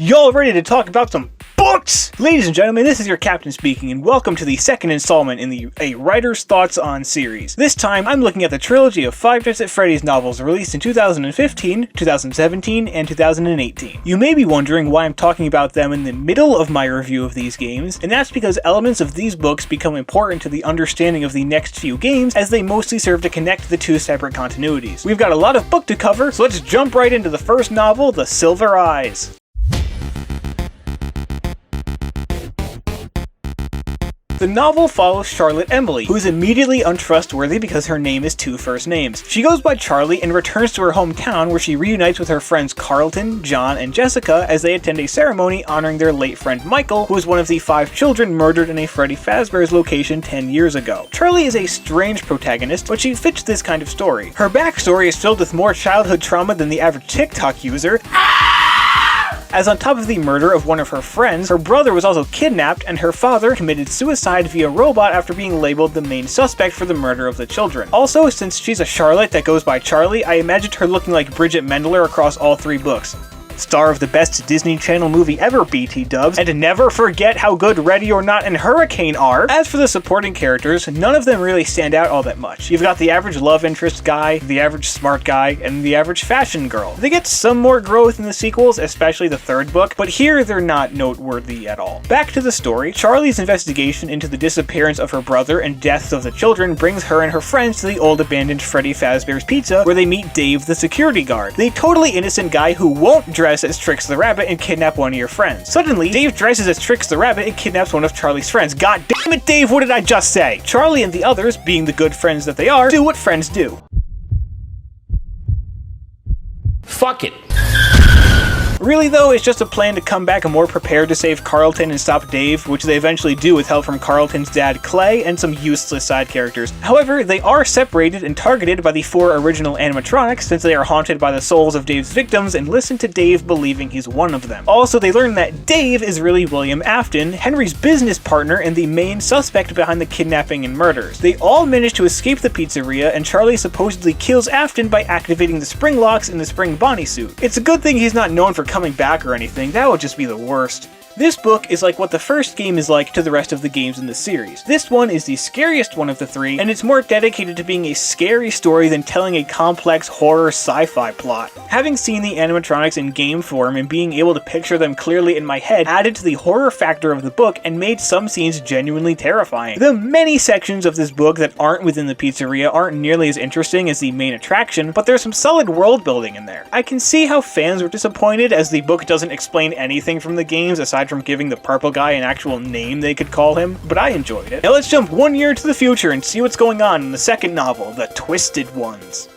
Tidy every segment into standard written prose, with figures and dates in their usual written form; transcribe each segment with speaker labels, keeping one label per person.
Speaker 1: Y'all ready to talk about some books? Ladies and gentlemen, this is your captain speaking, and welcome to the second installment in the A Writer's Thoughts On series. This time, I'm looking at the trilogy of Five Nights at Freddy's novels released in 2015, 2017, and 2018. You may be wondering why I'm talking about them in the middle of my review of these games, and that's because elements of these books become important to the understanding of the next few games, as they mostly serve to connect the two separate continuities. We've got a lot of book to cover, so let's jump right into the first novel, The Silver Eyes. The novel follows Charlotte Emily, who is immediately untrustworthy because her name is two first names. She goes by Charlie and returns to her hometown where she reunites with her friends Carlton, John, and Jessica as they attend a ceremony honoring their late friend Michael, who was one of the 5 children murdered in a Freddy Fazbear's location 10 years ago. Charlie is a strange protagonist, but she fits this kind of story. Her backstory is filled with more childhood trauma than the average TikTok user, as on top of the murder of one of her friends, her brother was also kidnapped and her father committed suicide via robot after being labeled the main suspect for the murder of the children. Also, since she's a Charlotte that goes by Charlie, I imagined her looking like Bridget Mendler across all 3 books. Star of the best Disney Channel movie ever, BT dubs, and never forget how good Ready or Not and Hurricane are. As for the supporting characters, none of them really stand out all that much. You've got the average love interest guy, the average smart guy, and the average fashion girl. They get some more growth in the sequels, especially the 3rd book, but here they're not noteworthy at all. Back to the story, Charlie's investigation into the disappearance of her brother and deaths of the children brings her and her friends to the old abandoned Freddy Fazbear's Pizza, where they meet Dave the security guard, the totally innocent guy who won't dress as Trix the Rabbit and kidnap one of your friends. Suddenly, Dave dresses as Trix the Rabbit and kidnaps one of Charlie's friends. God damn it, Dave, what did I just say? Charlie and the others, being the good friends that they are, do what friends do.
Speaker 2: Fuck it.
Speaker 1: Really though, it's just a plan to come back more prepared to save Carlton and stop Dave, which they eventually do with help from Carlton's dad Clay and some useless side characters. However, they are separated and targeted by the 4 original animatronics since they are haunted by the souls of Dave's victims and listen to Dave believing he's one of them. Also, they learn that Dave is really William Afton, Henry's business partner and the main suspect behind the kidnapping and murders. They all manage to escape the pizzeria and Charlie supposedly kills Afton by activating the spring locks in the spring Bonnie suit. It's a good thing he's not known for coming back or anything, that would just be the worst. This book is like what the first game is like to the rest of the games in the series. This one is the scariest one of the 3, and it's more dedicated to being a scary story than telling a complex horror sci-fi plot. Having seen the animatronics in game form and being able to picture them clearly in my head added to the horror factor of the book and made some scenes genuinely terrifying. The many sections of this book that aren't within the pizzeria aren't nearly as interesting as the main attraction, but there's some solid world building in there. I can see how fans were disappointed as the book doesn't explain anything from the games aside from giving the purple guy an actual name they could call him, but I enjoyed it. Now let's jump 1 year into the future and see what's going on in the second novel, The Twisted Ones.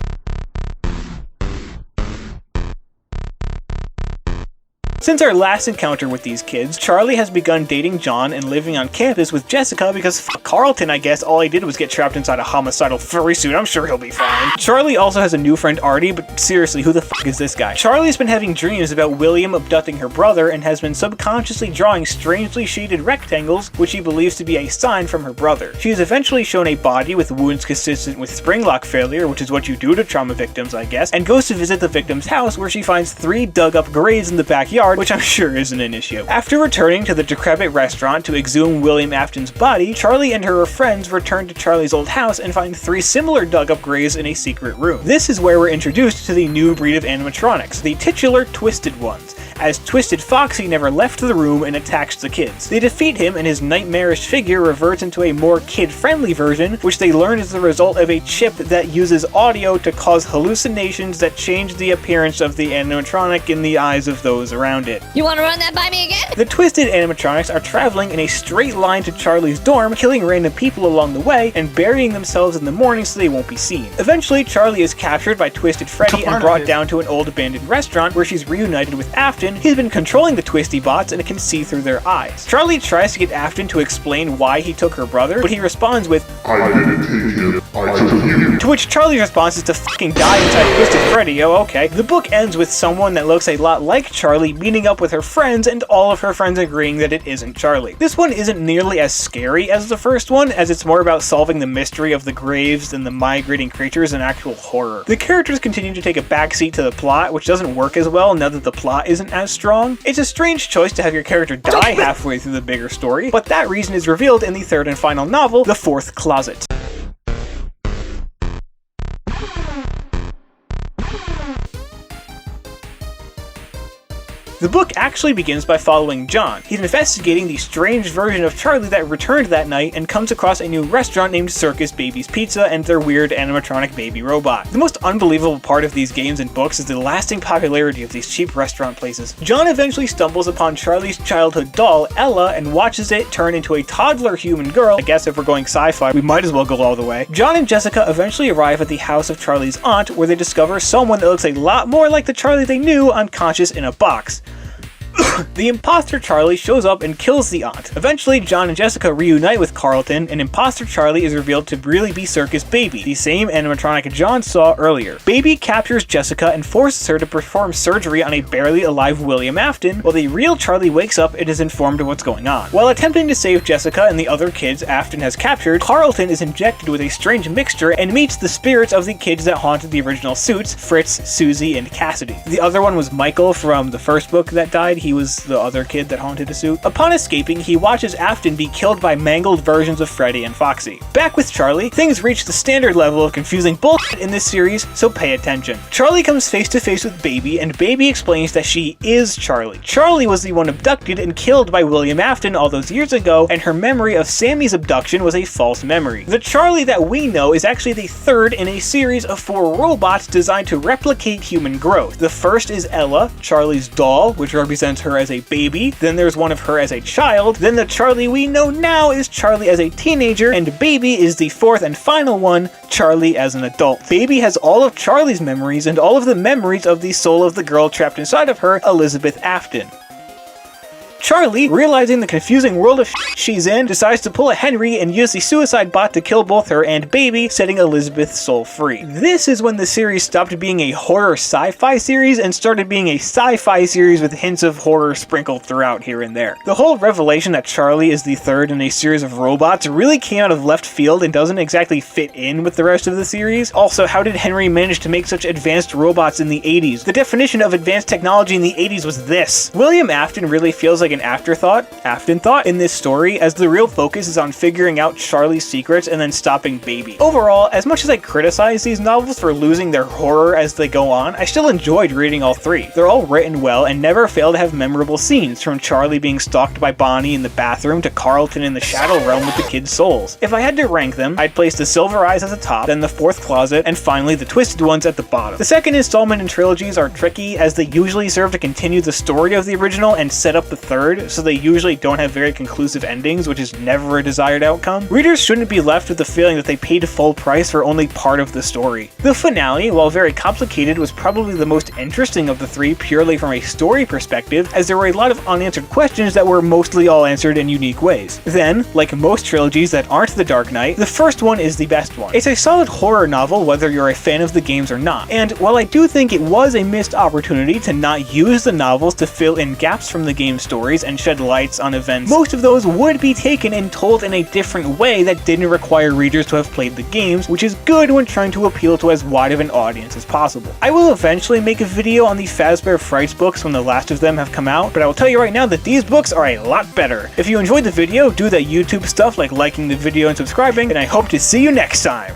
Speaker 1: Since our last encounter with these kids, Charlie has begun dating John and living on campus with Jessica because fuck Carlton, I guess. All he did was get trapped inside a homicidal furry suit. I'm sure he'll be fine. Charlie also has a new friend Artie, but seriously, who the fuck is this guy? Charlie's been having dreams about William abducting her brother and has been subconsciously drawing strangely shaded rectangles, which she believes to be a sign from her brother. She is eventually shown a body with wounds consistent with spring lock failure, which is what you do to trauma victims, I guess, and goes to visit the victim's house where she finds 3 dug up graves in the backyard, which I'm sure isn't an issue. After returning to the decrepit restaurant to exhume William Afton's body, Charlie and her friends return to Charlie's old house and find 3 similar dug up graves in a secret room. This is where we're introduced to the new breed of animatronics, the titular Twisted Ones, as Twisted Foxy never left the room and attacks the kids. They defeat him and his nightmarish figure reverts into a more kid-friendly version, which they learn is the result of a chip that uses audio to cause hallucinations that change the appearance of the animatronic in the eyes of those around it.
Speaker 3: You want to run that by me again?
Speaker 1: The twisted animatronics are traveling in a straight line to Charlie's dorm, killing random people along the way and burying themselves in the morning so they won't be seen. Eventually, Charlie is captured by Twisted Freddy and brought down to an old abandoned restaurant where she's reunited with Afton. He's been controlling the Twisty bots and it can see through their eyes. Charlie tries to get Afton to explain why he took her brother, but he responds with, "I didn't take him, I took you." To which Charlie's response is to fucking die inside Twisted Freddy. Oh, okay. The book ends with someone that looks a lot like Charlie meeting up with her friends and all of her friends agreeing that it isn't Charlie. This one isn't nearly as scary as the first one, as it's more about solving the mystery of the graves and the migrating creatures and actual horror. The characters continue to take a backseat to the plot, which doesn't work as well now that the plot isn't as strong. It's a strange choice to have your character die halfway through the bigger story, but that reason is revealed in the third and final novel, The Fourth Closet. The book actually begins by following John. He's investigating the strange version of Charlie that returned that night and comes across a new restaurant named Circus Baby's Pizza and their weird animatronic baby robot. The most unbelievable part of these games and books is the lasting popularity of these cheap restaurant places. John eventually stumbles upon Charlie's childhood doll, Ella, and watches it turn into a toddler human girl. I guess if we're going sci-fi, we might as well go all the way. John and Jessica eventually arrive at the house of Charlie's aunt, where they discover someone that looks a lot more like the Charlie they knew unconscious in a box. The imposter Charlie shows up and kills the aunt. Eventually, John and Jessica reunite with Carlton, and imposter Charlie is revealed to really be Circus Baby, the same animatronic John saw earlier. Baby captures Jessica and forces her to perform surgery on a barely alive William Afton, while the real Charlie wakes up and is informed of what's going on. While attempting to save Jessica and the other kids Afton has captured, Carlton is injected with a strange mixture and meets the spirits of the kids that haunted the original suits, Fritz, Susie, and Cassidy. The other one was Michael from the first book that died. He was the other kid that haunted a suit. Upon escaping, he watches Afton be killed by mangled versions of Freddy and Foxy. Back with Charlie, things reach the standard level of confusing bullshit in this series, so pay attention. Charlie comes face to face with Baby, and Baby explains that she is Charlie. Charlie was the one abducted and killed by William Afton all those years ago, and her memory of Sammy's abduction was a false memory. The Charlie that we know is actually the third in a series of 4 robots designed to replicate human growth. The first is Ella, Charlie's doll, which represents her as a baby. Then there's one of her as a child. Then the Charlie we know now is Charlie as a teenager, and Baby is the 4th and final one, Charlie as an adult. Baby has all of Charlie's memories and all of the memories of the soul of the girl trapped inside of her, Elizabeth Afton. Charlie, realizing the confusing world of she's in, decides to pull a Henry and use the suicide bot to kill both her and Baby, setting Elizabeth's soul free. This is when the series stopped being a horror sci-fi series and started being a sci-fi series with hints of horror sprinkled throughout here and there. The whole revelation that Charlie is the third in a series of robots really came out of left field and doesn't exactly fit in with the rest of the series. Also, how did Henry manage to make such advanced robots in the 80s? The definition of advanced technology in the 80s was this. William Afton really feels like an afterthought in this story, as the real focus is on figuring out Charlie's secrets and then stopping Baby. Overall, as much as I criticize these novels for losing their horror as they go on, I still enjoyed reading all 3. They're all written well and never fail to have memorable scenes, from Charlie being stalked by Bonnie in the bathroom to Carlton in the Shadow Realm with the kids' souls. If I had to rank them, I'd place the Silver Eyes at the top, then the Fourth Closet, and finally the Twisted Ones at the bottom. The second installment in trilogies are tricky, as they usually serve to continue the story of the original and set up the third, so they usually don't have very conclusive endings, which is never a desired outcome. Readers shouldn't be left with the feeling that they paid full price for only part of the story. The finale, while very complicated, was probably the most interesting of the 3 purely from a story perspective, as there were a lot of unanswered questions that were mostly all answered in unique ways. Then, like most trilogies that aren't The Dark Knight, the first one is the best one. It's a solid horror novel whether you're a fan of the games or not, and while I do think it was a missed opportunity to not use the novels to fill in gaps from the game stories and shed lights on events, most of those would be taken and told in a different way that didn't require readers to have played the games, which is good when trying to appeal to as wide of an audience as possible. I will eventually make a video on the Fazbear Frights books when the last of them have come out, but I will tell you right now that these books are a lot better. If you enjoyed the video, do that YouTube stuff like liking the video and subscribing, and I hope to see you next time!